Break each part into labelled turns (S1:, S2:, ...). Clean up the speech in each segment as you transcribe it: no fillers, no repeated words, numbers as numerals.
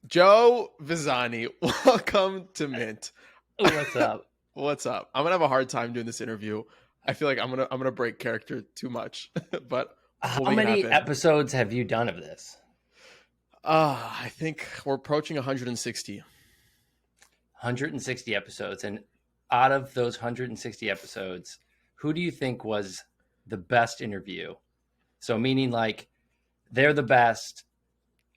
S1: Joe Visani, welcome to Mint.
S2: What's up?
S1: What's up? I'm gonna have a hard time doing this interview. I feel like I'm gonna break character too much, but we'll
S2: How
S1: make it
S2: many
S1: happen.
S2: episodes have you done of this?
S1: I think we're approaching 160.
S2: 160 episodes. And out of those 160 episodes, who do you think was the best interview? So meaning like they're the best,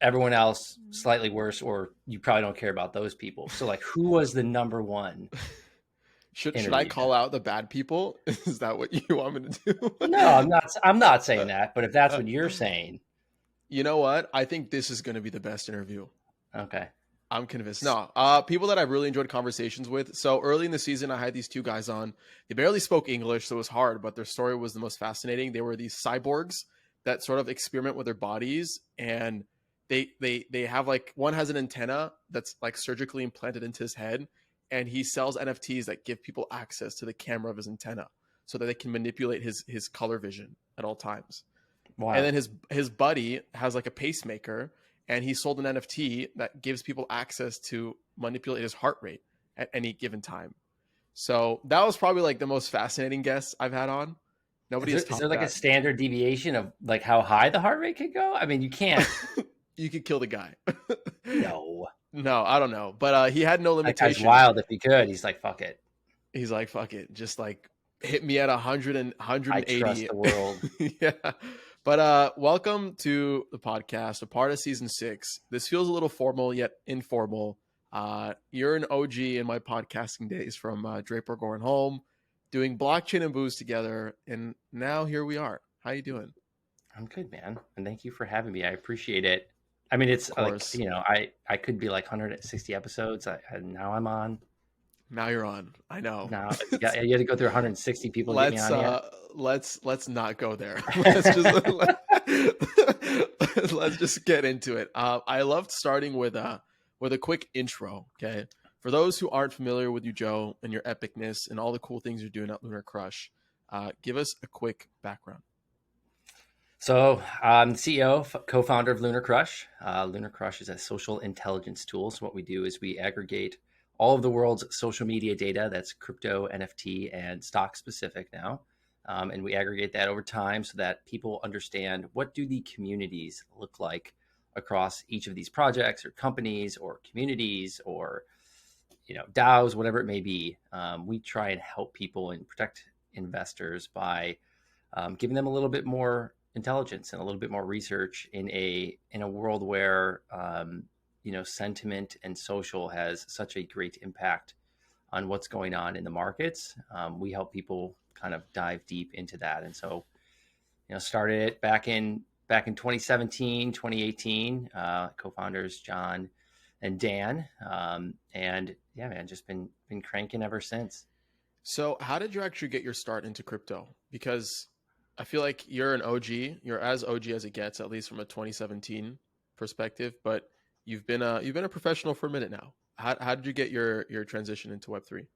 S2: everyone else slightly worse, or you probably don't care about those people. So like who was the number one?
S1: Should I call out the bad people? Is that what you want me to do?
S2: No, I'm not saying that, but if that's what you're saying.
S1: You know what? I think this is going to be the best interview.
S2: Okay.
S1: I'm convinced. No, people that I've really enjoyed conversations with. So early in the season, I had these two guys on. They barely spoke English, so it was hard, but their story was the most fascinating. They were these cyborgs that sort of experiment with their bodies, and they have like, one has an antenna that's like surgically implanted into his head, and he sells NFTs that give people access to the camera of his antenna so that they can manipulate his color vision at all times.
S2: Wow.
S1: And then his buddy has like a pacemaker, and he sold an NFT that gives people access to manipulate his heart rate at any given time. So that was probably like the most fascinating guest I've had on. Nobody
S2: is there like a standard deviation of like how high the heart rate could go? I mean, you can't.
S1: You could kill the guy.
S2: No,
S1: I don't know. But he had no limitation.
S2: That guy's wild. If he could, he's like, fuck it.
S1: He's like, fuck it. Just like hit me at 100 and 180.
S2: I trust the world.
S1: Yeah. But welcome to the podcast, a part of season 6. This feels a little formal yet informal. You're an OG in my podcasting days from Draper Gore and Home, doing blockchain and booze together, and now here we are. How you doing?
S2: I'm good, man, and thank you for having me. I apprate it. I mean, it's like, you know, I could be like 160 episodes. Now I'm on.
S1: Now you're on. I know.
S2: Now you had to go through 160 people. To get me on
S1: let's not go there. Let's just get into it. I loved starting with a quick intro. Okay, for those who aren't familiar with you, Joe, and your epicness and all the cool things you're doing at LunarCrush, give us a quick background.
S2: So I'm the CEO, co-founder of LunarCrush. LunarCrush is a social intelligence tool. So what we do is we aggregate all of the world's social media data that's crypto, NFT, and stock specific now. And we aggregate that over time so that people understand what do the communities look like across each of these projects or companies or communities or, you know, DAOs, whatever it may be. We try and help people and protect investors by giving them a little bit more intelligence and a little bit more research in a world where you know, sentiment and social has such a great impact on what's going on in the markets. We help people kind of dive deep into that. And so, you know, started it back in 2017, 2018, co-founders, John and Dan. And yeah, man, just been cranking ever since.
S1: So how did you actually get your start into crypto? Because I feel like you're an OG, you're as OG as it gets, at least from a 2017 perspective, but you've been a professional for a minute now. How did you get your transition into Web3?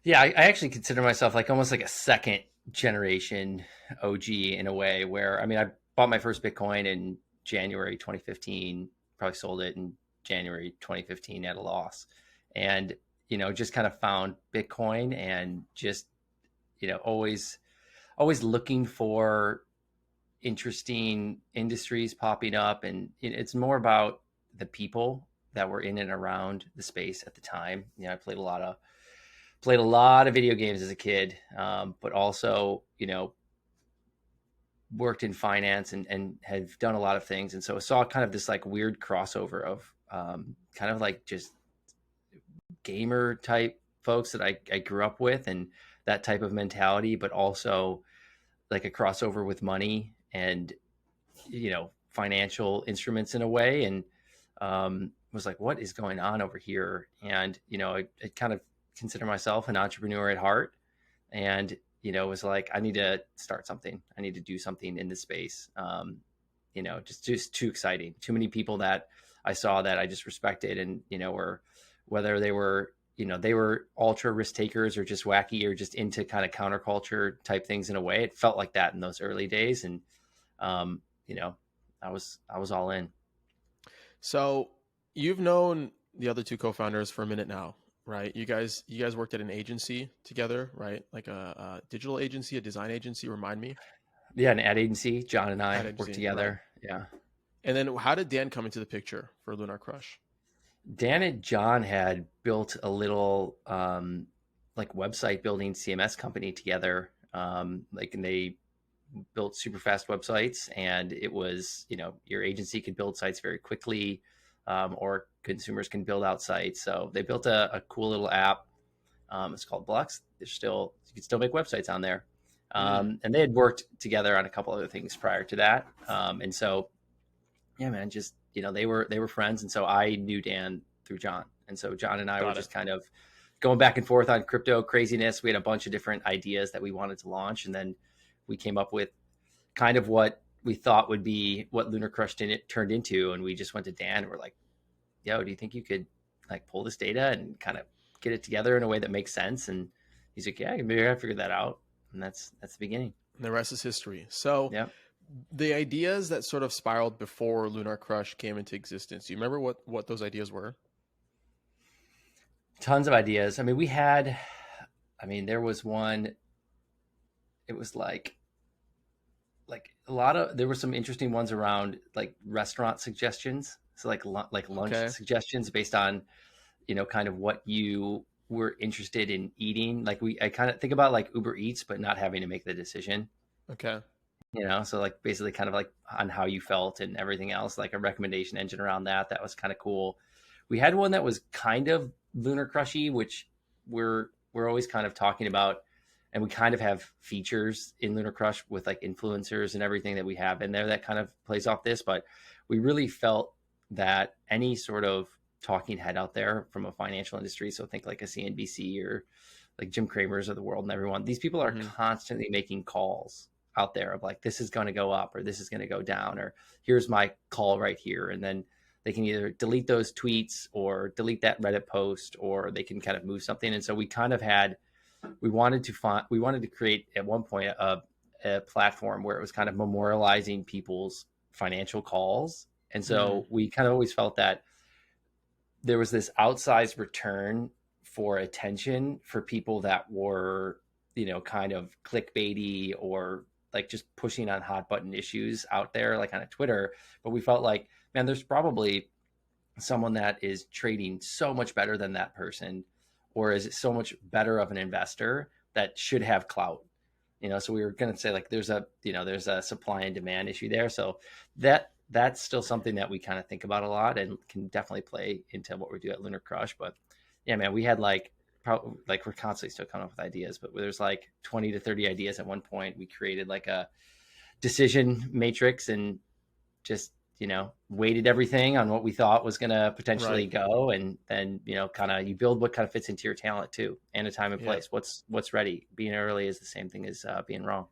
S2: Yeah, I actually consider myself like almost like a second generation OG in a way where, I mean, I bought my first Bitcoin in January 2015, probably sold it in January 2015 at a loss. And, you know, just kind of found Bitcoin and just, you know, always looking for interesting industries popping up. And it's more about the people that were in and around the space at the time. You know, I played a lot of video games as a kid, but also, you know, worked in finance and have done a lot of things. And so I saw kind of this like weird crossover of kind of like just gamer type folks that I grew up with and that type of mentality, but also like a crossover with money and, you know, financial instruments in a way. And was like, what is going on over here? And, you know, I kind of consider myself an entrepreneur at heart, and, you know, was like, I need to start something. I need to do something in this space. You know, just too exciting. Too many people that I saw that I just respected, and, you know, or whether they were, you know, they were ultra risk takers or just wacky or just into kind of counterculture type things in a way. It felt like that in those early days. And, you know, I was all in.
S1: So You've known the other two co-founders for a minute now, right? You guys worked at an agency together, right? Like a digital agency, a design agency. Remind me.
S2: Yeah, an ad agency. John and
S1: Ad
S2: I worked
S1: agency, right?
S2: together. Yeah.
S1: And then how did Dan come into the picture for LunarCrush?
S2: Dan and John had built a little like website building CMS company together. Like, and they built super fast websites, and it was, your agency could build sites very quickly, or consumers can build out sites. So they built a cool little app. It's called Blux. You can still make websites on there.
S1: Mm,
S2: And they had worked together on a couple other things prior to that. And so, yeah, man, just, they were friends. And so I knew Dan through John. And so John and I were
S1: got it.
S2: just kind of going back and forth on crypto craziness. We had a bunch of different ideas that we wanted to launch. And then we came up with kind of what we thought would be what LunarCrush turned into. And we just went to Dan and we're like, yo, do you think you could like pull this data and kind of get it together in a way that makes sense? And he's like, yeah, maybe I figured that out. And that's the beginning.
S1: And the rest is history. So
S2: Yeah.
S1: the ideas that sort of spiraled before LunarCrush came into existence, do you remember what those ideas were?
S2: Tons of ideas. There was one, it was like a lot of, there were some interesting ones around like restaurant suggestions. So like lunch
S1: Okay.
S2: suggestions based on, kind of what you were interested in eating. Like I kind of think about like Uber Eats, but not having to make the decision,
S1: Okay.
S2: so like basically kind of like on how you felt and everything else, like a recommendation engine around that. That was kind of cool. We had one that was kind of Lunar Crushy, which we're always kind of talking about, and we kind of have features in Lunar Crush with like influencers and everything that we have in there that kind of plays off this. But we really felt that any sort of talking head out there from a financial industry, so think like a CNBC or like Jim Cramer's of the world and everyone, these people are
S1: Hmm.
S2: constantly making calls out there of like, this is going to go up or this is going to go down, or here's my call right here. And then they can either delete those tweets or delete that Reddit post, or they can kind of move something. And so we kind of had, we wanted to create at one point a platform where it was kind of memorializing people's financial calls. And
S1: Mm,
S2: so we kind of always felt that there was this outsized return for attention for people that were, kind of clickbaity or like just pushing on hot button issues out there, like on a Twitter. But we felt like, man, there's probably someone that is trading so much better than that person, or is so much better of an investor that should have clout. So we were going to say like there's a supply and demand issue there. So that's still something that we kind of think about a lot and can definitely play into what we do at Lunar Crush. But yeah, man, we had like we're constantly still coming up with ideas, but there's like 20 to 30 ideas at one point. We created like a decision matrix and just, weighted everything on what we thought was going to potentially
S1: right.
S2: go. And then, kind of you build what kind of fits into your talent too, and a time and
S1: Yeah.
S2: place. What's ready. Being early is the same thing as being wrong.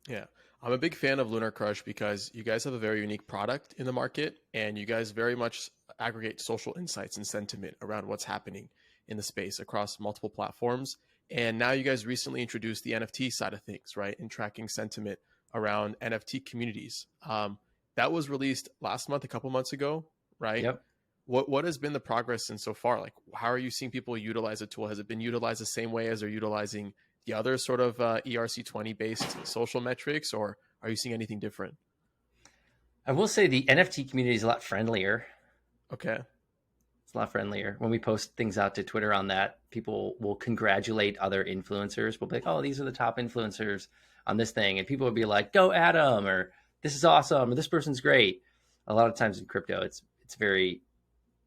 S1: Yeah. I'm a big fan of LunarCrush because you guys have a very unique product in the market and you guys very much aggregate social insights and sentiment around what's happening in the space across multiple platforms. And now you guys recently introduced the NFT side of things, right? And tracking sentiment around NFT communities. That was released last month, a couple months ago, right?
S2: Yep.
S1: What has been the progress since so far? Like, how are you seeing people utilize the tool? Has it been utilized the same way as they're utilizing the other sort of ERC20 based social metrics, or are you seeing anything different?
S2: I will say the NFT community is a lot friendlier.
S1: Okay.
S2: It's a lot friendlier. When we post things out to Twitter on that, people will congratulate other influencers. We'll be like, oh, these are the top influencers on this thing. And people will be like, go Adam, or this is awesome, or this person's great. A lot of times in crypto, it's very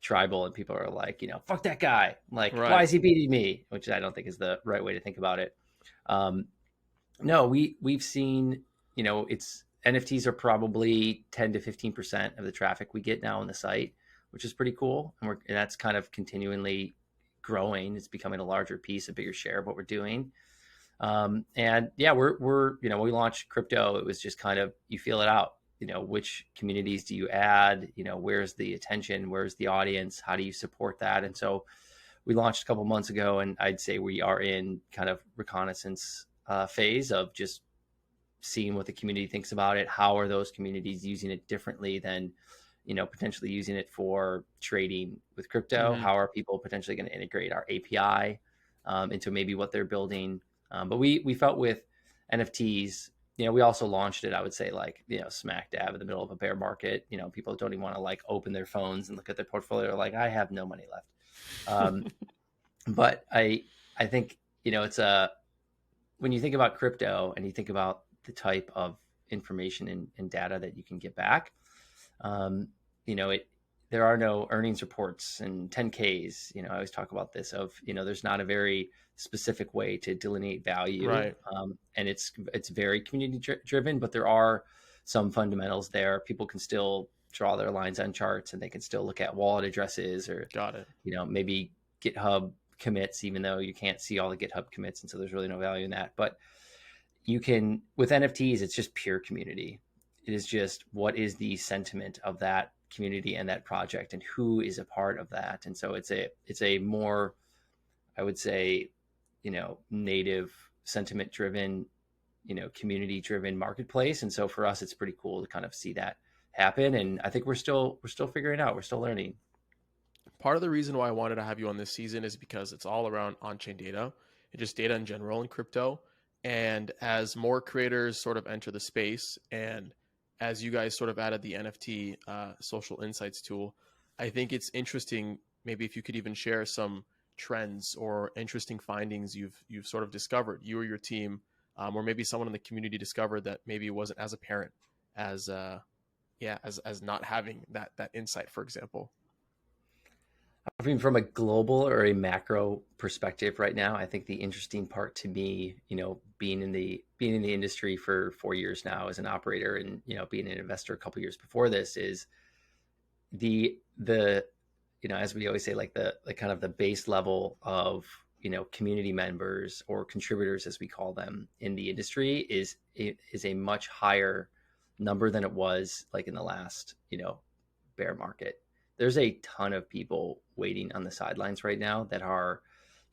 S2: tribal, and people are like, fuck that guy. Like, why
S1: Right.
S2: is he beating me? Which I don't think is the right way to think about it. Um, no, we've seen, it's NFTs are probably 10 to 15% of the traffic we get now on the site, which is pretty cool. And that's kind of continually growing. It's becoming a larger piece, a bigger share of what we're doing. And yeah, we're we launched crypto. It was just kind of, you feel it out. Which communities do you add? Where's the attention? Where's the audience? How do you support that? And so we launched a couple months ago, and I'd say we are in kind of reconnaissance phase of just seeing what the community thinks about it. How are those communities using it differently than potentially using it for trading with crypto?
S1: Hmm.
S2: How are people potentially going to integrate our API into maybe what they're building? But we felt with NFTs, we also launched it, I would say, like, smack dab in the middle of a bear market. People don't even want to like open their phones and look at their portfolio. Like, I have no money left. Um, but I think, it's when you think about crypto and you think about the type of information and data that you can get back, um, there are no earnings reports and 10Ks. I always talk about this of, there's not a very specific way to delineate value.
S1: Right.
S2: And it's very community driven, but there are some fundamentals there. People can still draw their lines on charts, and they can still look at wallet addresses, or,
S1: Got it.
S2: maybe GitHub commits, even though you can't see all the GitHub commits. And so there's really no value in that. But you can, with NFTs, it's just pure community. It is just, what is the sentiment of that community and that project, and who is a part of that. And so it's a more, I would say, native sentiment driven, community driven marketplace. And so for us, it's pretty cool to kind of see that happen. And I think we're still figuring it out. We're still learning.
S1: Part of the reason why I wanted to have you on this season is because it's all around on-chain data and just data in general in crypto. And as more creators sort of enter the space, and as you guys sort of added the NFT social insights tool, I think it's interesting. Maybe if you could even share some trends or interesting findings you've sort of discovered, you or your team, or maybe someone in the community discovered that maybe it wasn't as apparent as as not having that insight, for example.
S2: I mean, from a global or a macro perspective right now, I think the interesting part to me, being in the industry for 4 years now as an operator, and, being an investor a couple of years before this, is the as we always say, like the kind of the base level of, community members or contributors, as we call them in the industry, is a much higher number than it was like in the last, bear market. There's a ton of people waiting on the sidelines right now that are,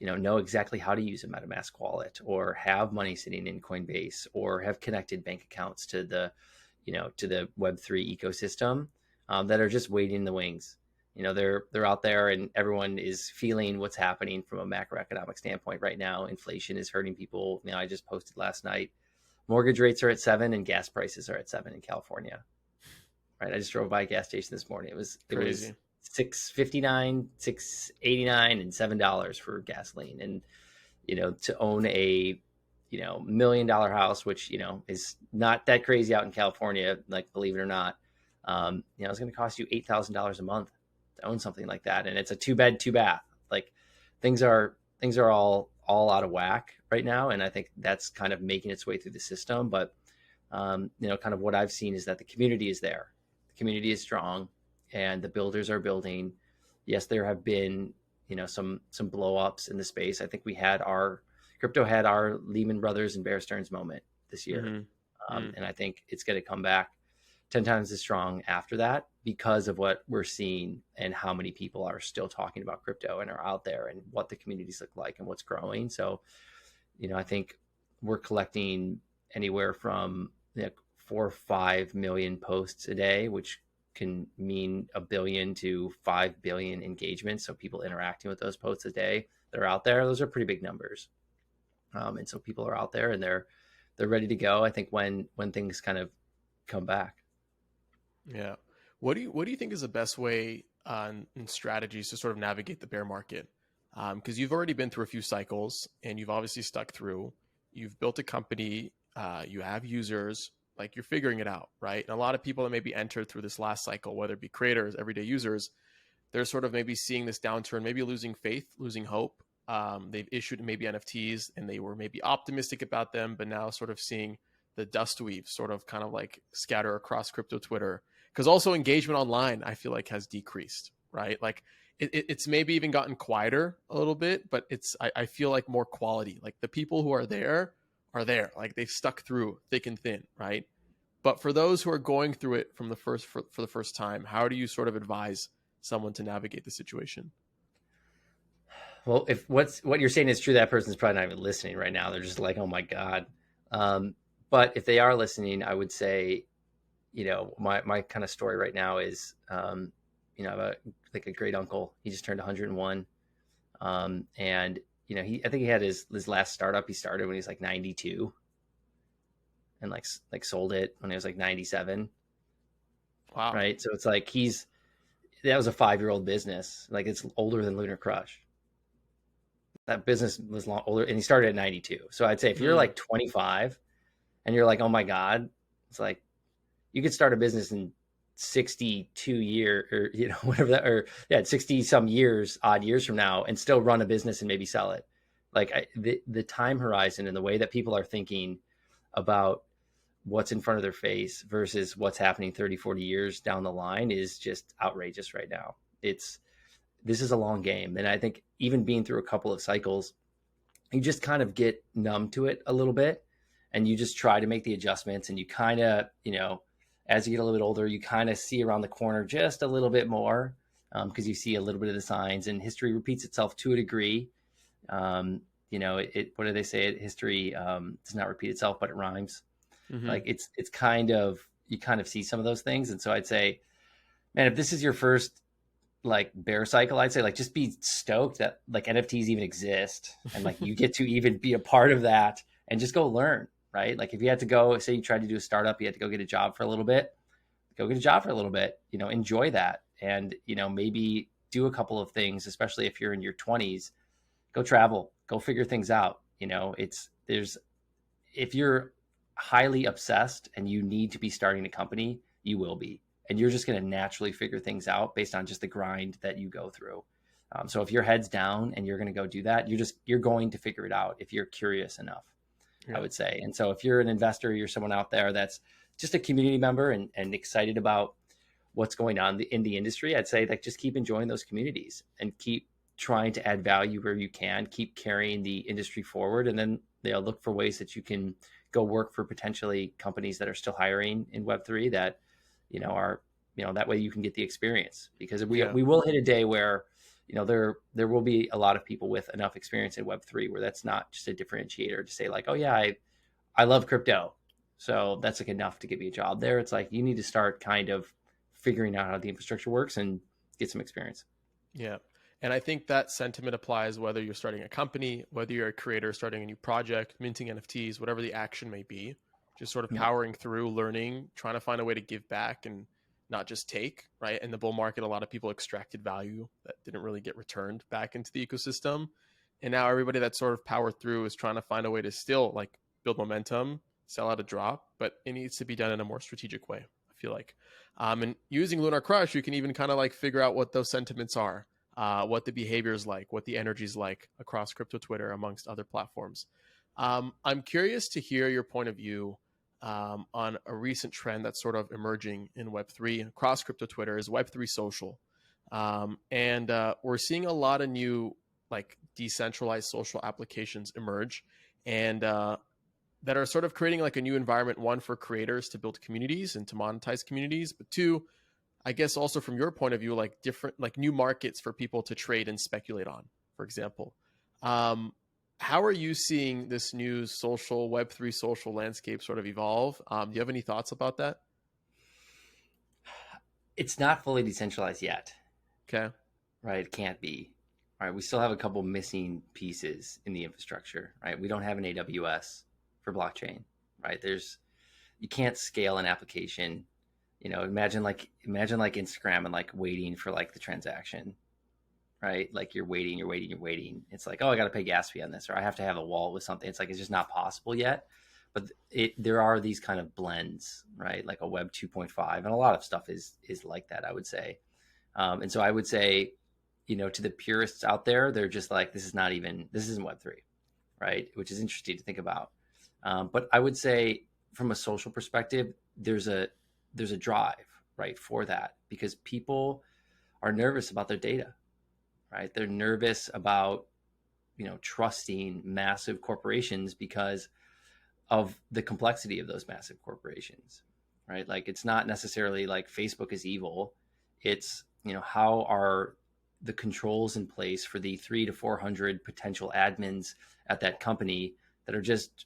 S2: know exactly how to use a MetaMask wallet, or have money sitting in Coinbase, or have connected bank accounts to the, to the Web3 ecosystem, that are just waiting in the wings. They're out there, and everyone is feeling what's happening from a macroeconomic standpoint right now. Inflation is hurting people. I just posted last night, mortgage rates are at 7 and gas prices are at 7 in California. Right. I just drove by a gas station this morning. It was
S1: Crazy.
S2: $6.59, $6.89, and $7 for gasoline. And, to own a, $1 million house, which, is not that crazy out in California, like, believe it or not, it's going to cost you $8,000 a month to own something like that. And it's a 2-bed, 2-bath. Like, things are all out of whack right now. And I think that's kind of making its way through the system. But, kind of what I've seen is that the community is there. Community is strong, and the builders are building. Yes, there have been, some blow ups in the space. I think crypto had our Lehman Brothers and Bear Stearns moment this year.
S1: Mm-hmm.
S2: And I think it's going to come back 10 times as strong after that, because of what we're seeing and how many people are still talking about crypto and are out there, and what the communities look like and what's growing. So, I think we're collecting anywhere from 4 or 5 million posts a day, which can mean 1 billion to 5 billion engagements. So people interacting with those posts a day that are out there. Those are pretty big numbers. And so people are out there, and they're ready to go, I think, when things kind of come back.
S1: Yeah. What do you think is the best way and strategies to sort of navigate the bear market? Because you've already been through a few cycles, and you've obviously stuck through. You've built a company. You have users. Like, you're figuring it out, right? And a lot of people that maybe entered through this last cycle, whether it be creators, everyday users, they're sort of maybe seeing this downturn, maybe losing faith, losing hope. They've issued maybe NFTs, and they were maybe optimistic about them, but now sort of seeing the dust weave sort of kind of like scatter across crypto Twitter. Because also engagement online, I feel like, has decreased, right? Like, it's maybe even gotten quieter a little bit, but I feel like more quality. Like, the people who are there, like, they've stuck through thick and thin, right? But for those who are going through it from for the first time, how do you sort of advise someone to navigate the situation?
S2: Well, if what you're saying is true, that person's probably not even listening right now. They're just like, oh my God. But if they are listening, I would say, my kind of story right now is, I have a great uncle. He just turned 101. And I think he had his last startup. He started when he was like 92 and like sold it when he was like 97.
S1: Wow.
S2: Right. So it's like, that was a 5-year-old business. Like, it's older than LunarCrush. That business was older, and he started at 92. So I'd say if you're like 25 and you're like, oh my God, it's like, you could start a business in 62 year or, whatever that, or 60 some years, odd years from now, and still run a business and maybe sell it. Like, the time horizon and the way that people are thinking about what's in front of their face versus what's happening 30, 40 years down the line is just outrageous right now. This is a long game. And I think even being through a couple of cycles, you just kind of get numb to it a little bit, and you just try to make the adjustments, and you kind of, as you get a little bit older, you kind of see around the corner just a little bit more, because you see a little bit of the signs, and history repeats itself to a degree. What do they say? History does not repeat itself, but it rhymes.
S1: Mm-hmm.
S2: Like, it's kind of, you kind of see some of those things. And so I'd say, man, if this is your first like bear cycle, I'd say like just be stoked that like NFTs even exist, and like you get to even be a part of that, and just go learn, right? Like, if you had to go, say you tried to do a startup, you had to go get a job for a little bit, go get a job for a little bit, enjoy that. And, maybe do a couple of things, especially if you're in your 20s, go travel, go figure things out. If you're highly obsessed and you need to be starting a company, you will be, and you're just going to naturally figure things out based on just the grind that you go through. So if your head's down and you're going to go do that, you're going to figure it out if you're curious enough, I would say. And so if you're an investor, you're someone out there that's just a community member and excited about what's going on in the industry, I'd say like just keep enjoying those communities and keep trying to add value where you can, keep carrying the industry forward, and then look for ways that you can go work for potentially companies that are still hiring in Web3 that, are, that way you can get the experience, because we will hit a day where, there will be a lot of people with enough experience in Web3 where that's not just a differentiator to say like, oh yeah, I love crypto, so that's like enough to get me a job there. It's like, you need to start kind of figuring out how the infrastructure works and get some experience.
S1: Yeah. And I think that sentiment applies whether you're starting a company, whether you're a creator starting a new project, minting NFTs, whatever the action may be, just sort of powering through, learning, trying to find a way to give back and not just take, right? In the bull market, a lot of people extracted value that didn't really get returned back into the ecosystem. And now everybody that sort of powered through is trying to find a way to still like build momentum, sell out a drop, but it needs to be done in a more strategic way, I feel like. And using LunarCrush, you can even kind of like figure out what those sentiments are. What the behavior is like, what the energy is like across crypto Twitter, amongst other platforms. I'm curious to hear your point of view on a recent trend that's sort of emerging in Web3 across crypto Twitter is Web3 social. And we're seeing a lot of new like decentralized social applications emerge, and that are sort of creating like a new environment, one, for creators to build communities and to monetize communities, but two, I guess also from your point of view, like different, like new markets for people to trade and speculate on, for example. How are you seeing this new social Web3 social landscape sort of evolve? Do you have any thoughts about that?
S2: It's not fully decentralized yet.
S1: Okay.
S2: Right. It can't be. All right. We still have a couple missing pieces in the infrastructure, right? We don't have an AWS for blockchain, right? You can't scale an application. Imagine like Instagram and like waiting for like the transaction, right? Like you're waiting. It's like, oh, I got to pay gas fee on this, or I have to have a wallet with something. It's like, it's just not possible yet. But there are these kind of blends, right? Like a Web 2.5, and a lot of stuff is like that, I would say. And so I would say, to the purists out there, they're just like, this isn't Web3, right? Which is interesting to think about. But I would say from a social perspective, there's a drive, right, for that, because people are nervous about their data, right? They're nervous about, trusting massive corporations because of the complexity of those massive corporations, right? Like, it's not necessarily like Facebook is evil. It's, how are the controls in place for the 300 to 400 potential admins at that company that are just,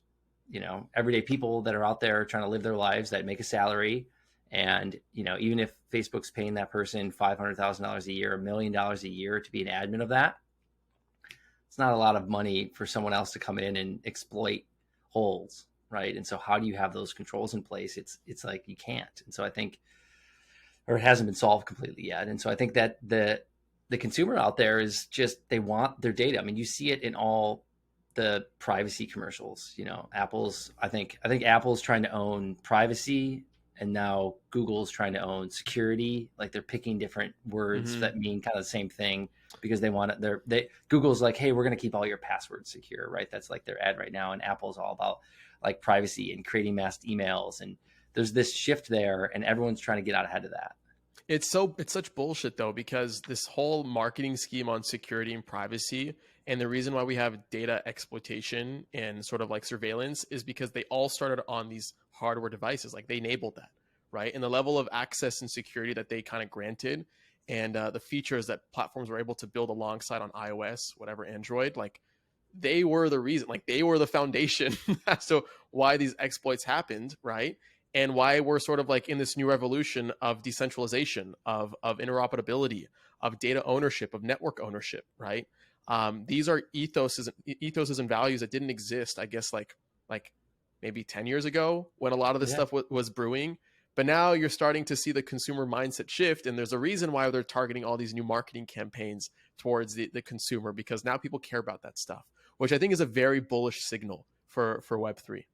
S2: everyday people that are out there trying to live their lives, that make a salary And, even if Facebook's paying that person $500,000 a year, $1 million a year to be an admin of that, it's not a lot of money for someone else to come in and exploit holes, right? And so how do you have those controls in place? It's like you can't. And so I think, or it hasn't been solved completely yet. And so I think that the consumer out there is just, they want their data. I mean, you see it in all the privacy commercials. I think Apple's trying to own privacy, and now Google's trying to own security. Like, they're picking different words that mean kind of the same thing because they want it. Google's like, hey, we're going to keep all your passwords secure, right? That's like their ad right now. And Apple's all about like privacy and creating masked emails. And there's this shift there, and everyone's trying to get out ahead of that.
S1: It's such bullshit though, because this whole marketing scheme on security and privacy, and the reason why we have data exploitation and sort of like surveillance, is because they all started on these hardware devices. Like, they enabled that, right? And the level of access and security that they kind of granted, and the features that platforms were able to build alongside on iOS, whatever, Android, like, they were the reason, like, they were the foundation as to why these exploits happened, right? And why we're sort of like in this new revolution of decentralization, of interoperability, of data ownership, of network ownership, right? These are ethoses and values that didn't exist, I guess, like maybe 10 years ago when a lot of this stuff was brewing. But now you're starting to see the consumer mindset shift, and there's a reason why they're targeting all these new marketing campaigns towards the consumer, because now people care about that stuff, which I think is a very bullish signal for Web3.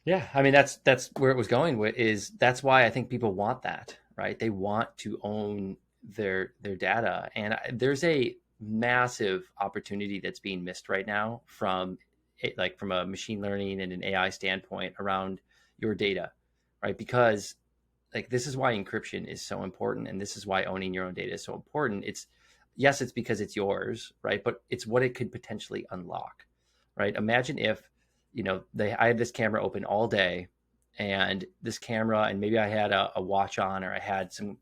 S2: Yeah, I mean, that's where it was going with, is that's why I think people want that, right? They want to own their data. And there's a massive opportunity that's being missed right now from a machine learning and an AI standpoint around your data, right? Because like, this is why encryption is so important, and this is why owning your own data is so important. It's because it's yours, right? But it's what it could potentially unlock, right? Imagine if, I had this camera open all day, and this camera, and maybe I had a watch on, or I had some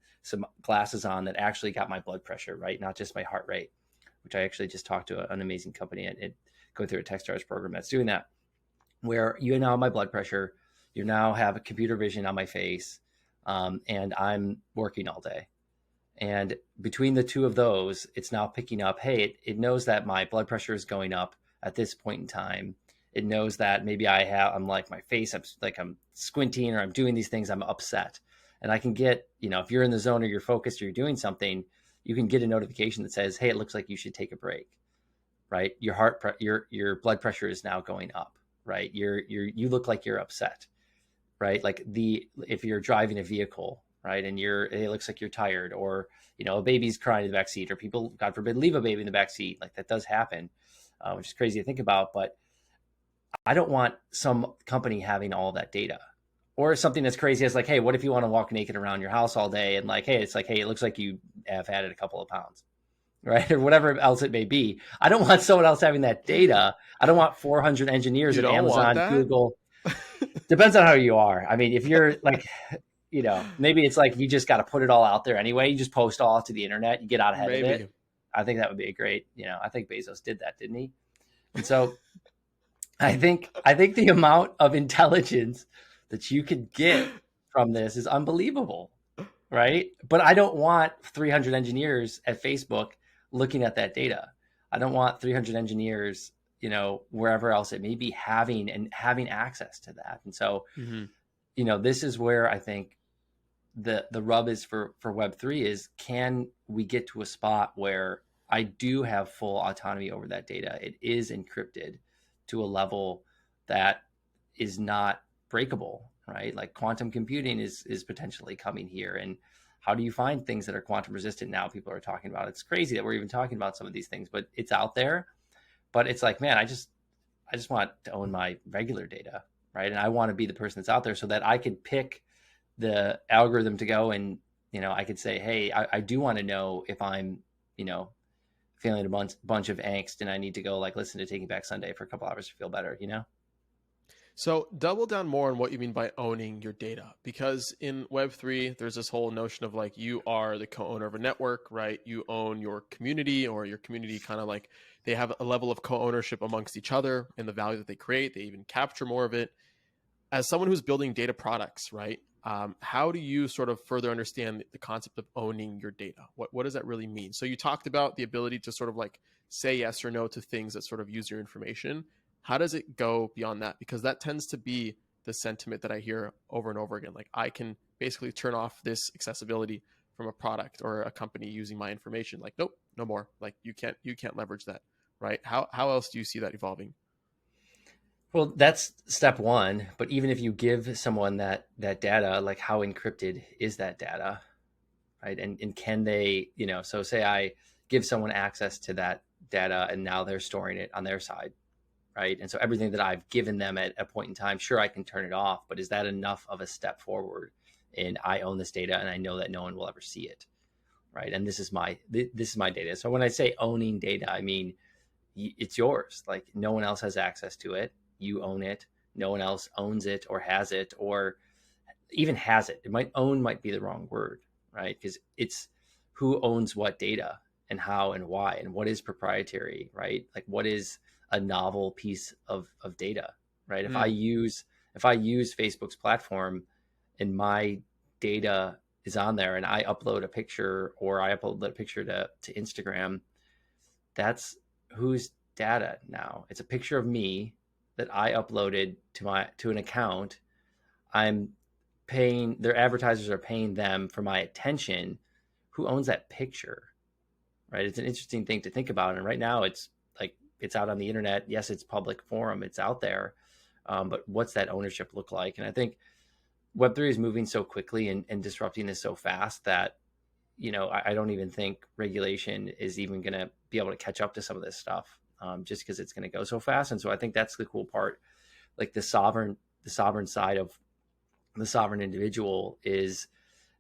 S2: glasses on that actually got my blood pressure, right? Not just my heart rate, which I actually just talked to an amazing company at going through a Techstars program that's doing that, where you now have my blood pressure, you now have a computer vision on my face, and I'm working all day. And between the two of those, it's now picking up, hey, it knows that my blood pressure is going up at this point in time. It knows that maybe I'm like, my face, I'm squinting, or I'm doing these things, I'm upset. And I can get, if you're in the zone, or you're focused, or you're doing something, you can get a notification that says, hey, it looks like you should take a break, right? Your blood pressure is now going up, right? You look like you're upset, right? Like if you're driving a vehicle, right, and it looks like you're tired, or, a baby's crying in the backseat, or people, God forbid, leave a baby in the backseat. Like, that does happen, which is crazy to think about. But I don't want some company having all that data, or something that's crazy as like, hey, what if you want to walk naked around your house all day, and like, hey, it's like, hey, it looks like you have added a couple of pounds, right? Or whatever else it may be. I don't want someone else having that data. I don't want 400 engineers at Amazon, Google. Depends on how you are. I mean, if you're like, maybe it's like, you just got to put it all out there anyway. You just post all to the internet, you get out ahead of it. I think that would be a great, I think Bezos did that, didn't he? And so I think the amount of intelligence that you could get from this is unbelievable, right? But I don't want 300 engineers at Facebook looking at that data. I don't want 300 engineers, wherever else it may be, having access to that. And so, this is where I think the rub is for Web3 is, can we get to a spot where I do have full autonomy over that data? It is encrypted to a level that is not breakable, right? Like, quantum computing is potentially coming here. And how do you find things that are quantum resistant now? People are talking about, it's crazy that we're even talking about some of these things, but it's out there. But it's like, man, I just want to own my regular data, right? And I want to be the person that's out there, so that I could pick the algorithm to go, and, I could say, hey, I do want to know if I'm, feeling a bunch of angst, and I need to go like listen to Taking Back Sunday for a couple hours to feel better,
S1: So double down more on what you mean by owning your data, because in Web3, there's this whole notion of like, you are the co-owner of a network, right? You own your community, or your community kind of like, they have a level of co-ownership amongst each other and the value that they create. They even capture more of it. As someone who's building data products, right? how do you sort of further understand the concept of owning your data? What does that really mean? So you talked about the ability to sort of like say yes or no to things that sort of use your information. How does it go beyond that? Because that tends to be the sentiment that I hear over and over again. Like I can basically turn off this accessibility from a product or a company using my information. Like, nope, no more. Like you can't leverage that, right? How else do you see that evolving?
S2: Well, that's step one. But even if you give someone that data, like how encrypted is that data, right? And can they, so say I give someone access to that data and now they're storing it on their side, right? And so everything that I've given them at a point in time, sure, I can turn it off, but is that enough of a step forward? And I own this data and I know that no one will ever see it, right? And this is my data. So when I say owning data, I mean it's yours. Like no one else has access to it. You own it. No one else owns it or has it or even has it. Might be the wrong word, right? Because it's who owns what data and how and why and what is proprietary, right? Like what is a novel piece of data, right? If I
S1: Mm,
S2: use Facebook's platform and my data is on there and I upload a picture or I upload a picture to Instagram, that's whose data now. It's a picture of me that I uploaded to an account. I'm paying, their advertisers are paying them for my attention. Who owns that picture, right? It's an interesting thing to think about. And right now it's like, it's out on the internet. Yes, it's public forum. It's out there. But what's that ownership look like? And I think Web3 is moving so quickly and disrupting this so fast that, I don't even think regulation is even going to be able to catch up to some of this stuff, just because it's going to go so fast. And so I think that's the cool part. Like the sovereign side of the sovereign individual is,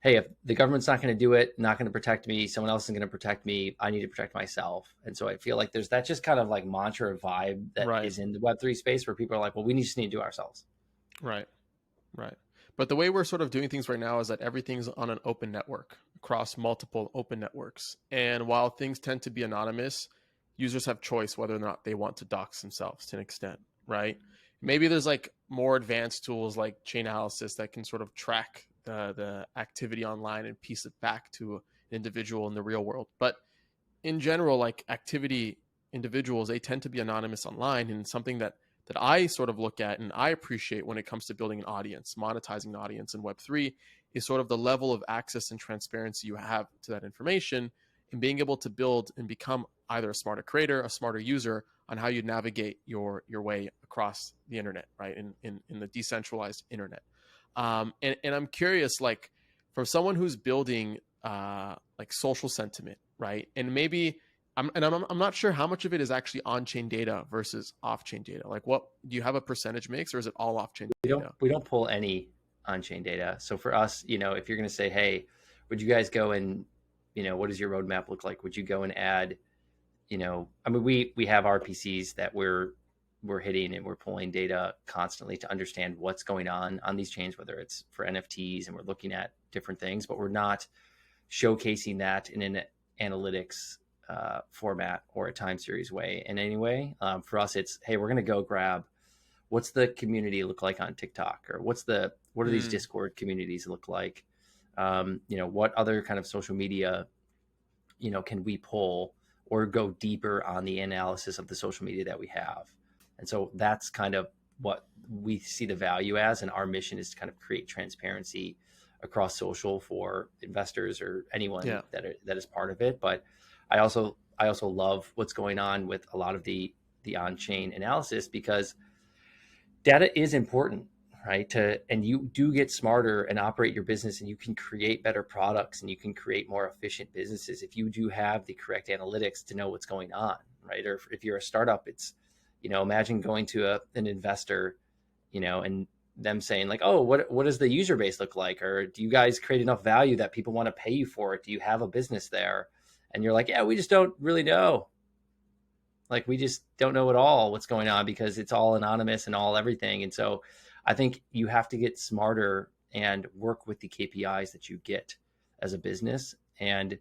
S2: hey, if the government's not going to do it, not going to protect me, someone else is going to protect me, I need to protect myself. And so I feel like there's that just kind of like mantra vibe that
S1: right,
S2: is in the Web3 space where people are like, well, we just need to do it ourselves.
S1: right. Right. But the way we're sort of doing things right now is that everything's on an open network across multiple open networks. And while things tend to be anonymous, users have choice whether or not they want to dox themselves to an extent, right? Maybe there's like more advanced tools like chain analysis that can sort of track the activity online and piece it back to an individual in the real world. But in general, like activity individuals, they tend to be anonymous online, and something that I sort of look at and I appreciate when it comes to building an audience, monetizing an audience in Web3 is sort of the level of access and transparency you have to that information and being able to build and become either a smarter creator, a smarter user on how you navigate your way across the internet, right? In the decentralized internet. And I'm curious, like for someone who's building like social sentiment, right? And maybe I'm not sure how much of it is actually on-chain data versus off-chain data. Like, what do you have a percentage mix, or is it all off-chain data?
S2: We don't pull any on-chain data. So for us, if you're going to say, hey, would you guys go and, what does your roadmap look like? Would you go and add, I mean, we have RPCs that we're hitting and we're pulling data constantly to understand what's going on these chains, whether it's for NFTs and we're looking at different things, but we're not showcasing that in an analytics format or a time series way in any way. For us, it's, hey, we're going to go grab what's the community look like on TikTok, or what are these
S1: Mm,
S2: Discord communities look like? What other kind of social media, can we pull or go deeper on the analysis of the social media that we have? And so that's kind of what we see the value as. And our mission is to kind of create transparency across social for investors or anyone
S1: yeah.
S2: that is part of it. But I also love what's going on with a lot of the on-chain analysis, because data is important, right? And you do get smarter and operate your business, and you can create better products and you can create more efficient businesses if you do have the correct analytics to know what's going on, right? Or if you're a startup, it's, imagine going to an investor, and them saying like, oh, what does the user base look like? Or do you guys create enough value that people want to pay you for it? Do you have a business there? And you're like, yeah, we just don't really know. Like we just don't know at all what's going on because it's all anonymous and all everything. And so I think you have to get smarter and work with the KPIs that you get as a business. And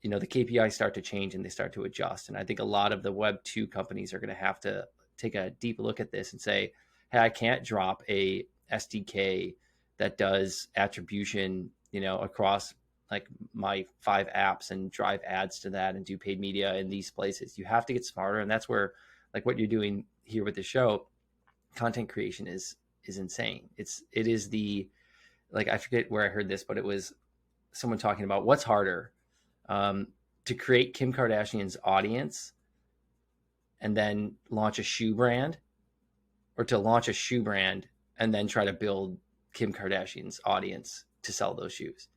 S2: the KPIs start to change and they start to adjust. And I think a lot of the Web2 companies are going to have to take a deep look at this and say, hey, I can't drop a SDK that does attribution, across like my 5 apps and drive ads to that and do paid media in these places. You have to get smarter. And that's where, like what you're doing here with the show, content creation is insane. It is the, like, I forget where I heard this, but it was someone talking about what's harder, to create Kim Kardashian's audience and then launch a shoe brand, or to launch a shoe brand and then try to build Kim Kardashian's audience to sell those shoes.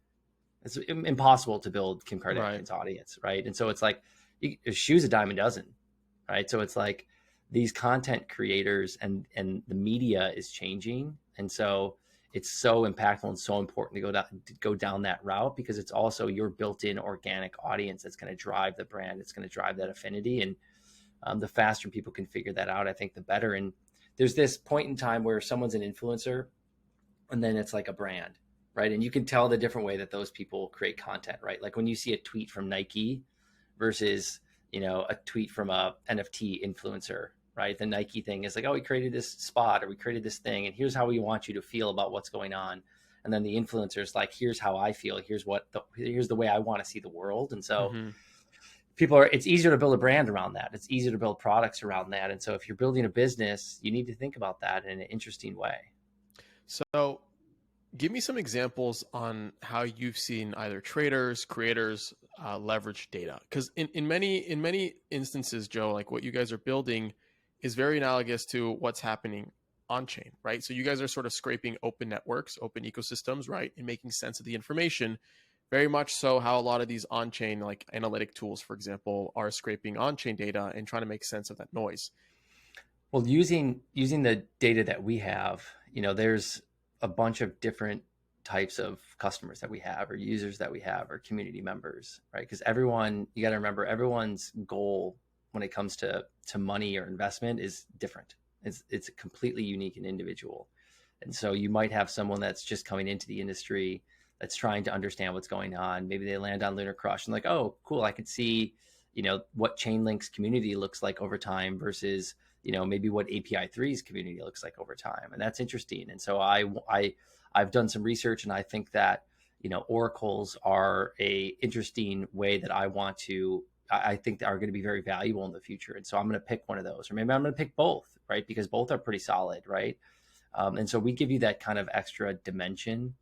S2: It's impossible to build Kim Kardashian's audience, right? And so it's like, a shoe's a dime a dozen, right? So it's like these content creators and the media is changing. And so it's so impactful and so important to go down that route, because it's also your built-in organic audience that's going to drive the brand. It's going to drive that affinity. And the faster people can figure that out, I think the better. And there's this point in time where someone's an influencer and then it's like a brand, right? And you can tell the different way that those people create content, right? Like when you see a tweet from Nike versus, a tweet from a NFT influencer, right? The Nike thing is like, oh, we created this spot, or we created this thing, and here's how we want you to feel about what's going on. And then the influencer's like, here's how I feel. Here's the way I want to see the world. And so it's easier to build a brand around that. It's easier to build products around that. And so if you're building a business, you need to think about that in an interesting way.
S1: So give me some examples on how you've seen either traders, creators leverage data. Because in many instances, Joe, like what you guys are building is very analogous to what's happening on chain, right? So you guys are sort of scraping open networks, open ecosystems, right? And making sense of the information. Very much so how a lot of these on-chain, like analytic tools, for example, are scraping on-chain data and trying to make sense of that noise.
S2: Well, using the data that we have, there's a bunch of different types of customers that we have, or users that we have, or community members, right? Because you got to remember, everyone's goal when it comes to money or investment is different. It's completely unique and individual. And so you might have someone that's just coming into the industry that's trying to understand what's going on. Maybe they land on LunarCrush and like, oh, cool, I could see, what Chainlink's community looks like over time versus, maybe what API 3's community looks like over time. And that's interesting. And so I've done some research, and I think that, oracles are a interesting way that I think are going to be very valuable in the future. And so I'm going to pick one of those, or maybe I'm going to pick both, right? Because both are pretty solid, right? And so we give you that kind of extra dimension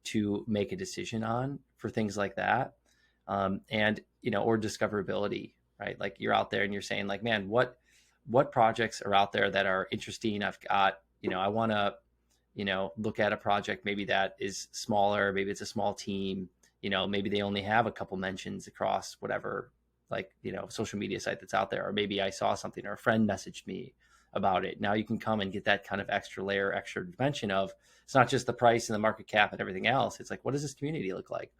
S2: to make a decision on for things like that. And, or discoverability, right? Like you're out there and you're saying like, man, what projects are out there that are interesting? I've got, I want to, look at a project maybe that is smaller, maybe it's a small team, maybe they only have a couple mentions across whatever, like, social media site that's out there, or maybe I saw something or a friend messaged me about it. Now you can come and get that kind of extra layer, extra dimension of, it's not just the price and the market cap and everything else. It's like, what does this community look like?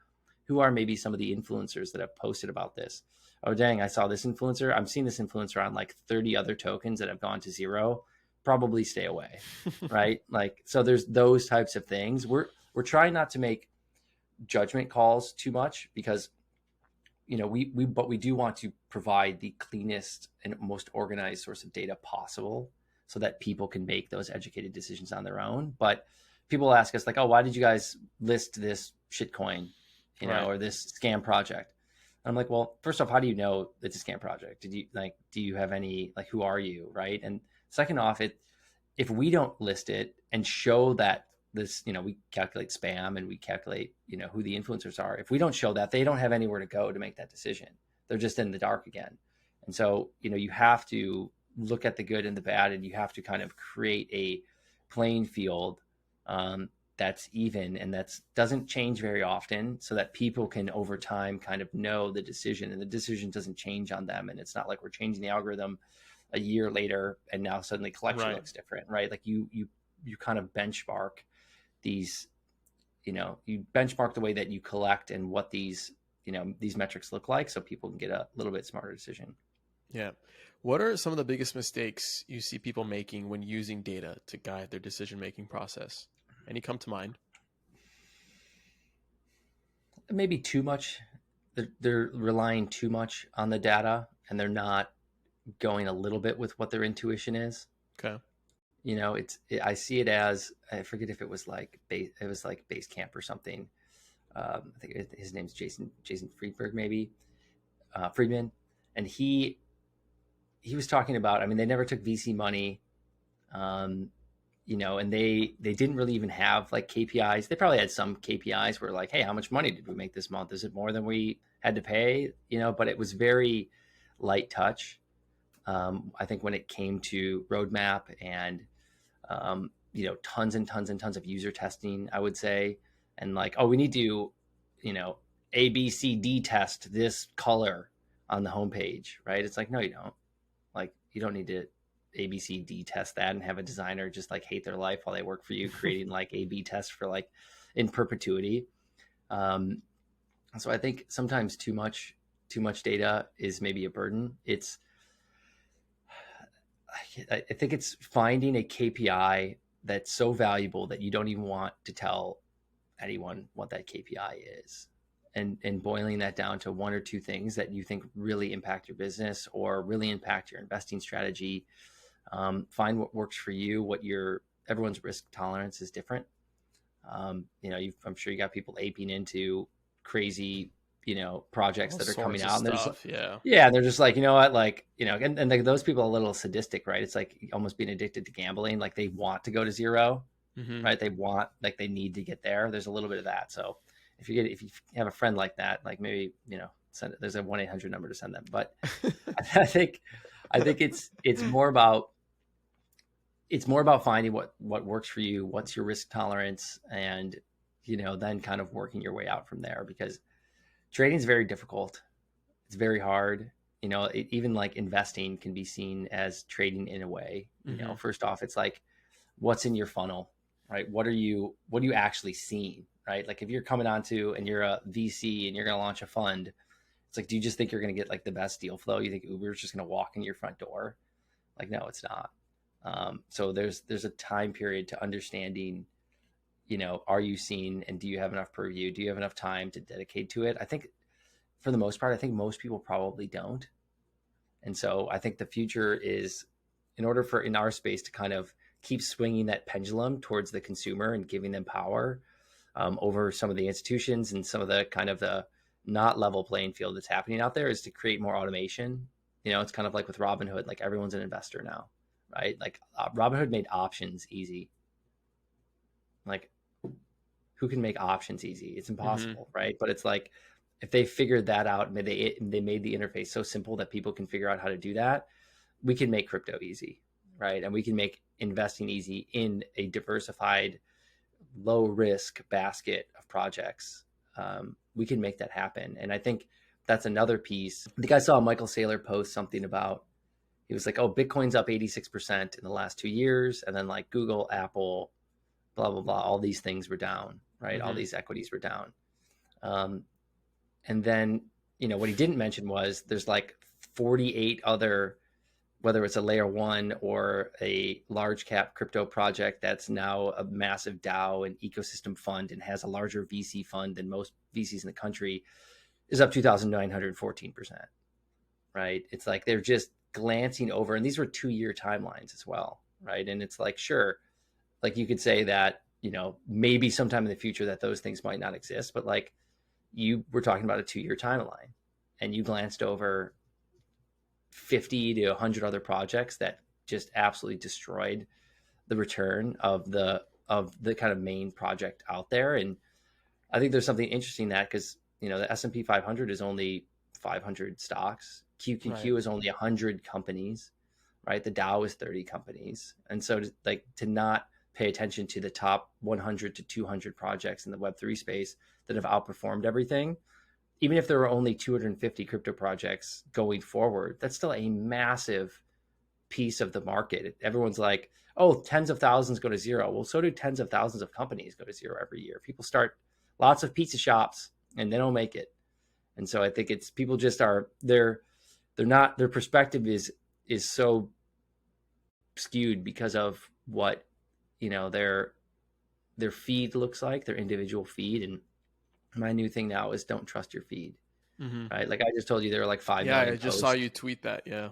S2: Who are maybe some of the influencers that have posted about this? Oh, dang, I saw this influencer. I'm seeing this influencer on like 30 other tokens that have gone to zero. Probably stay away, right? Like, so there's those types of things. We're trying not to make judgment calls too much, because but we do want to provide the cleanest and most organized source of data possible so that people can make those educated decisions on their own. But people ask us like, oh, why did you guys list this shitcoin,
S1: Right.
S2: or this scam project? And I'm like, well, first off, how do you know it's a scam project? Do you have any, like, who are you? Right. And second off, if we don't list it and show that this, we calculate spam and we calculate, who the influencers are. If we don't show that, they don't have anywhere to go to make that decision. They're just in the dark again. And so, you have to look at the good and the bad, and you have to kind of create a playing field that's even and that doesn't change very often, so that people can over time kind of know the decision, and the decision doesn't change on them. And it's not like we're changing the algorithm a year later and now suddenly collection looks different, right? Like you kind of benchmark these, you benchmark the way that you collect and what these metrics look like, so people can get a little bit smarter decision.
S1: Yeah. What are some of the biggest mistakes you see people making when using data to guide their decision-making process? Any come to mind?
S2: Maybe too much. They're relying too much on the data, and they're not going a little bit with what their intuition is.
S1: Okay.
S2: I see it as, I forget if it was like Base Camp or something. I think his name's Jason Friedberg, maybe Friedman, and he was talking about. I mean, they never took VC money, um, and they didn't really even have like KPIs. They probably had some KPIs where like, hey, how much money did we make this month? Is it more than we had to pay? But it was very light touch. I think when it came to roadmap and tons and tons and tons of user testing, I would say, and like, oh, we need to, A, B, C, D test this color on the homepage, right? It's like, no, you don't. Like, you don't need to A, B, C, D test that and have a designer just like hate their life while they work for you, creating like A, B tests for like in perpetuity. So I think sometimes too much data is maybe a burden. I think it's finding a KPI that's so valuable that you don't even want to tell anyone what that KPI is, and boiling that down to one or two things that you think really impact your business or really impact your investing strategy. Find what works for you. Everyone's risk tolerance is different. I'm sure you got people aping into crazy projects
S1: All
S2: that are
S1: sorts
S2: coming
S1: of
S2: out, and
S1: stuff. Yeah.
S2: they're just like, you know what, like, and like, those people are a little sadistic, right? It's like almost being addicted to gambling. Like, they want to go to zero,
S1: Mm-hmm.
S2: right? They need to get there. There's a little bit of that. So if you have a friend like that, like, maybe, send it. There's a 1-800 number to send them. But I think it's more about finding what works for you, what's your risk tolerance, and then kind of working your way out from there, because trading is very difficult. It's very hard. Even like investing can be seen as trading in a way.
S1: Mm-hmm.
S2: First off, it's like, what's in your funnel, right? What are you actually seeing, right? Like, if you're coming onto and you're a VC and you're going to launch a fund, it's like, do you just think you're going to get like the best deal flow? You think Uber's just going to walk in your front door? Like, no, it's not. So there's a time period to understanding, are you seeing, and do you have enough purview? Do you have enough time to dedicate to it? I think for the most part, I think most people probably don't. And so I think the future is, in order for in our space to kind of keep swinging that pendulum towards the consumer and giving them power over some of the institutions and some of the kind of the not level playing field that's happening out there, is to create more automation. It's kind of like with Robinhood, like, everyone's an investor now, right? Like, Robinhood made options easy. Like, who can make options easy? It's impossible, right? But it's like, if they figured that out and they made the interface so simple that people can figure out how to do that, we can make crypto easy, right? And we can make investing easy in a diversified, low risk basket of projects. We can make that happen. And I think that's another piece. I think I saw Michael Saylor post something about, he was like, oh, Bitcoin's up 86% in the last 2 years. And then like Google, Apple, blah, blah, blah, all these things were down, right? All these equities were down. And then, what he didn't mention was there's like 48 other, whether it's a layer one or a large cap crypto project that's now a massive DAO and ecosystem fund and has a larger VC fund than most VCs in the country, is up 2,914%, right? It's like they're just glancing over, and these were 2-year timelines as well, right? And it's like, sure, like, you could say that, maybe sometime in the future that those things might not exist, but like, you were talking about a 2-year timeline, and you glanced over 50 to 100 other projects that just absolutely destroyed the return of the kind of main project out there. And I think there's something interesting in that, because the S&P 500 is only 500 stocks. QQQ is only 100 companies, right? The Dow is 30 companies. And so to not pay attention to the top 100 to 200 projects in the Web3 space that have outperformed everything, even if there were only 250 crypto projects going forward, that's still a massive piece of the market. Everyone's like, oh, tens of thousands go to zero. Well, so do tens of thousands of companies go to zero every year. People start lots of pizza shops and they don't make it. And so I think it's, people just are, they're not, their perspective is so skewed because of what, their feed looks like, their individual feed. And my new thing now is, don't trust your feed, right? Like, I just told you there are like 5 million
S1: I just
S2: posts.
S1: saw you tweet that. Yeah.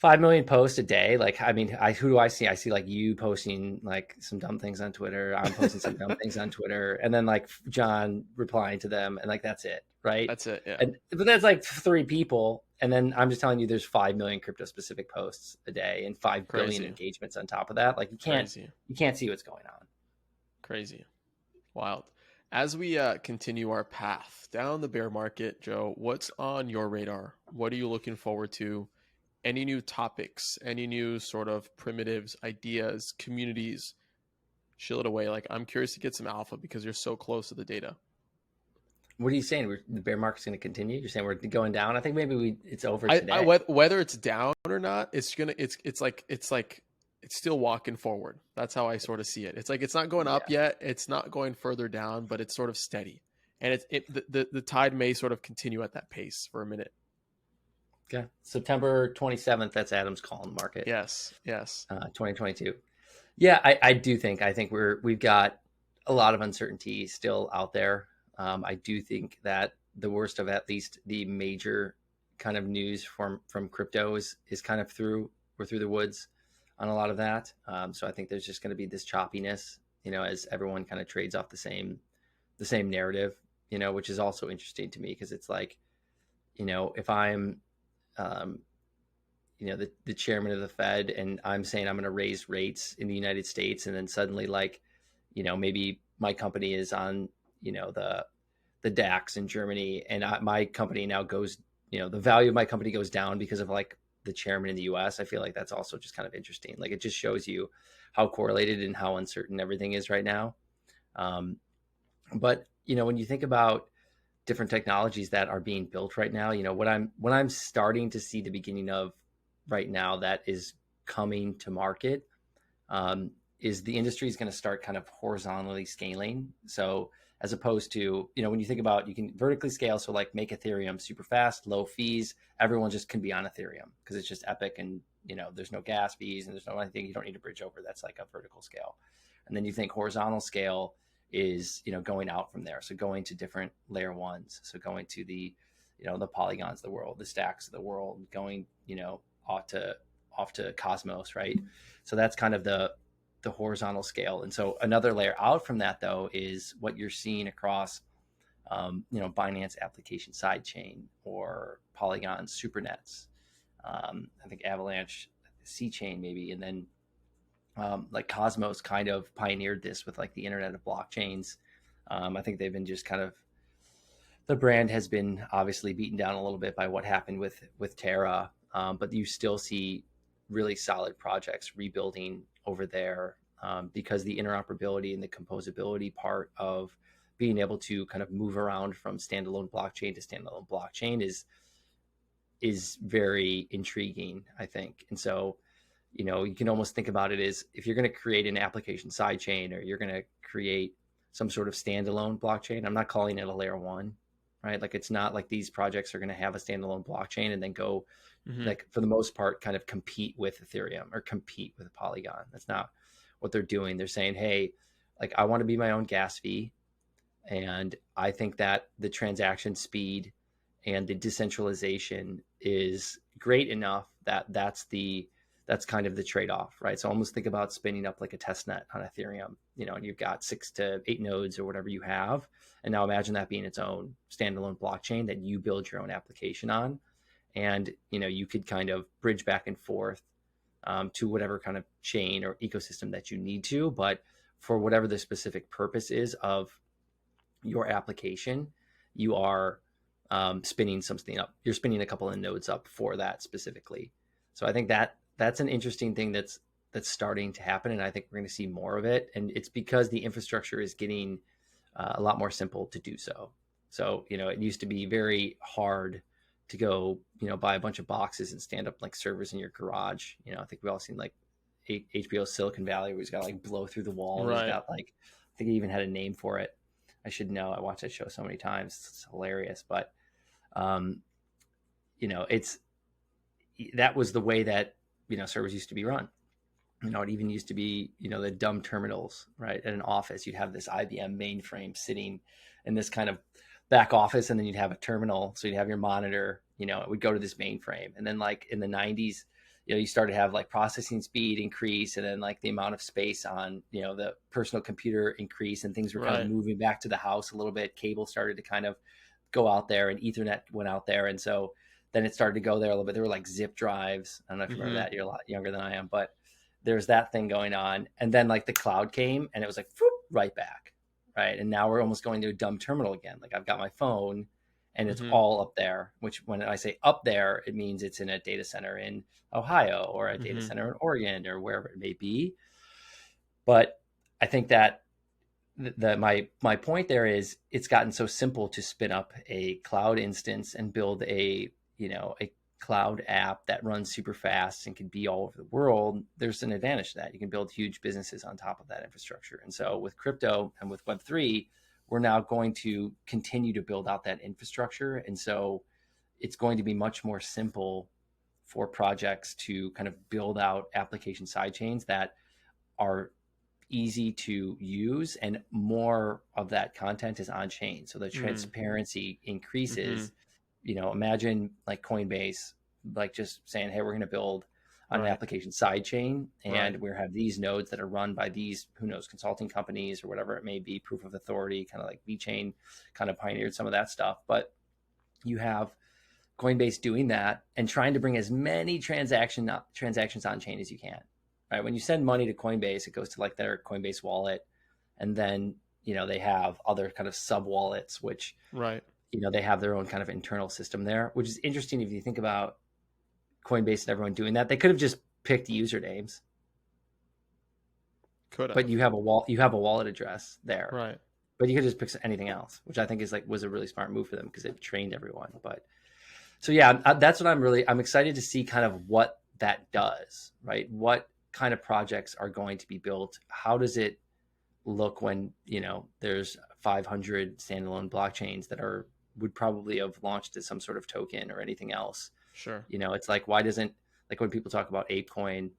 S2: 5 million posts a day. Like, I mean, who do I see? I see like you posting like some dumb things on Twitter. I'm posting some dumb things on Twitter, and then like John replying to them, and like that's it, right?
S1: That's it. Yeah.
S2: And but that's like 3 people, and then I'm just telling you, there's 5 million crypto specific posts a day, and 5 billion
S1: Crazy.
S2: engagements on top of that. Like
S1: Crazy.
S2: you can't see what's going on.
S1: Crazy. Wild. As we continue our path down the bear market, Joe, what's on your radar? What are you looking forward to? Any new topics, any new sort of primitives, ideas, communities, chill it away. Like, I'm curious to get some alpha because you're so close to the data.
S2: What are you saying? The bear market's going to continue? You're saying we're going down? I think maybe it's over today.
S1: Whether it's down or not, it's like it's still walking forward. That's how I sort of see it. It's like it's not going up yet. It's not going further down, but it's sort of steady. And the tide may sort of continue at that pace for a minute.
S2: Okay. September 27th, that's Adam's call in the market.
S1: Yes.
S2: 2022. Yeah, I think we've got a lot of uncertainty still out there. I do think that the worst of at least the major kind of news from crypto is kind of we're through the woods on a lot of that. So I think there's just going to be this choppiness, as everyone kind of trades off the same narrative, which is also interesting to me because it's like, if I'm the chairman of the Fed and I'm saying I'm going to raise rates in the United States, and then suddenly like, maybe my company is on, the DAX in Germany, and my company now goes, the value of my company goes down because of like the chairman in the US. I feel like that's also just kind of interesting. Like it just shows you how correlated and how uncertain everything is right now. But when you think about different technologies that are being built right now, what I'm starting to see the beginning of right now that is coming to market, is the industry is going to start kind of horizontally scaling. So as opposed to, when you think about, you can vertically scale. So like make Ethereum super fast, low fees. Everyone just can be on Ethereum because it's just epic. And, there's no gas fees and there's no anything you don't need to bridge over. That's like a vertical scale. And then you think horizontal scale is, going out from there. So going to different layer ones. So going to the, the Polygons of the world, the Stacks of the world, going, off to Cosmos, right? So that's kind of the horizontal scale. And so another layer out from that though is what you're seeing across, Binance application sidechain or Polygon supernets. I think Avalanche C chain maybe, and then like Cosmos kind of pioneered this with like the Internet of Blockchains. I think they've been just kind of, the brand has been obviously beaten down a little bit by what happened with Terra, but you still see really solid projects rebuilding over there, because the interoperability and the composability part of being able to kind of move around from standalone blockchain to standalone blockchain is very intriguing, I think. And so, you can almost think about it as if you're going to create an application sidechain or you're going to create some sort of standalone blockchain. I'm not calling it a layer one, right? Like it's not like these projects are going to have a standalone blockchain and then go like for the most part kind of compete with Ethereum or compete with Polygon. That's not what they're doing. They're saying, hey, like I want to be my own gas fee. And I think that the transaction speed and the decentralization is great enough that that's kind of the trade-off, right? So almost think about spinning up like a test net on Ethereum, and you've got 6 to 8 nodes or whatever you have. And now imagine that being its own standalone blockchain that you build your own application on. And, you could kind of bridge back and forth to whatever kind of chain or ecosystem that you need to. But for whatever the specific purpose is of your application, you are spinning something up. You're spinning a couple of nodes up for that specifically. So I think that's an interesting thing that's starting to happen, and I think we're going to see more of it. And it's because the infrastructure is getting a lot more simple to do so. So it used to be very hard to go buy a bunch of boxes and stand up like servers in your garage. I think we've all seen like HBO Silicon Valley, where he's got like blow through the wall.
S1: Right.
S2: And he's got like, I think he even had a name for it. I should know. I watched that show so many times. It's hilarious. But that was the way that servers used to be run. It even used to be the dumb terminals, right? At an office, you'd have this IBM mainframe sitting in this kind of back office, and then you'd have a terminal. So you'd have your monitor. It would go to this mainframe, and then like in the 90s, you started to have like processing speed increase, and then like the amount of space on, the personal computer increase, and things were kind of
S1: Right.
S2: moving back to the house a little bit. Cable started to kind of go out there, and Ethernet went out there. And so then it started to go there a little bit. There were like zip drives. I don't know if you remember
S1: Mm-hmm.
S2: that. You're a lot younger than I am, but there's that thing going on. And then like the cloud came, and it was like whoop, right back. Right. And now we're almost going to a dumb terminal again. Like I've got my phone and it's
S1: Mm-hmm.
S2: all up there, which when I say up there, it means it's in a data center in Ohio or a data
S1: Mm-hmm.
S2: center in Oregon or wherever it may be. But I think that my point there is it's gotten so simple to spin up a cloud instance and build a cloud app that runs super fast and can be all over the world. There's an advantage to that. You can build huge businesses on top of that infrastructure. And so with crypto and with Web3, we're now going to continue to build out that infrastructure. And so it's going to be much more simple for projects to kind of build out application sidechains that are easy to use, and more of that content is on chain. So the transparency
S1: Mm-hmm.
S2: increases. Imagine like Coinbase, like just saying, hey, we're going to build on an
S1: Right.
S2: application side chain,
S1: Right.
S2: and we have these nodes that are run by these, who knows, consulting companies or whatever it may be, proof of authority, kind of like VeChain kind of pioneered some of that stuff. But you have Coinbase doing that and trying to bring as many transactions on chain as you can. Right? When you send money to Coinbase, it goes to like their Coinbase wallet, and then they have other kind of sub wallets, which
S1: Right.
S2: they have their own kind of internal system there, which is interesting if you think about Coinbase and everyone doing that. They could have just picked usernames,
S1: Could
S2: but
S1: have.
S2: you have a wallet address there,
S1: Right.
S2: but you could just pick anything else, which I think was a really smart move for them because it trained everyone. But so yeah, that's what I'm excited to see kind of what that does, right? What kind of projects are going to be built? How does it look when, there's 500 standalone blockchains that would probably have launched as some sort of token or anything else?
S1: Sure.
S2: It's like, why doesn't, like when people talk about ApeCoin,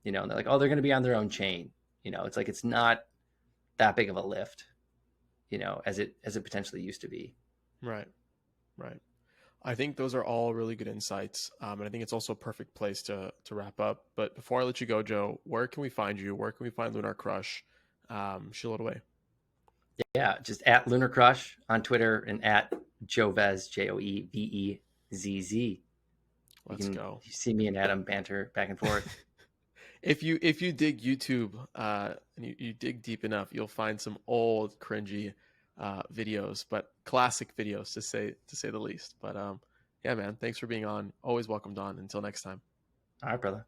S2: and they're like, oh, they're going to be on their own chain. It's like, it's not that big of a lift, as it potentially used to be.
S1: Right. Right. I think those are all really good insights. And I think it's also a perfect place to wrap up. But before I let you go, Joe, where can we find you? Where can we find LunarCrush? Shill it away.
S2: Yeah, just at LunarCrush on Twitter, and at Jovez, Joevezz. You
S1: Let's
S2: can
S1: go.
S2: see me and Adam banter back and forth.
S1: If you dig YouTube and you dig deep enough, you'll find some old cringy videos, but classic videos to say the least. But yeah, man, thanks for being on. Always welcomed on. Until next time.
S2: All right, brother.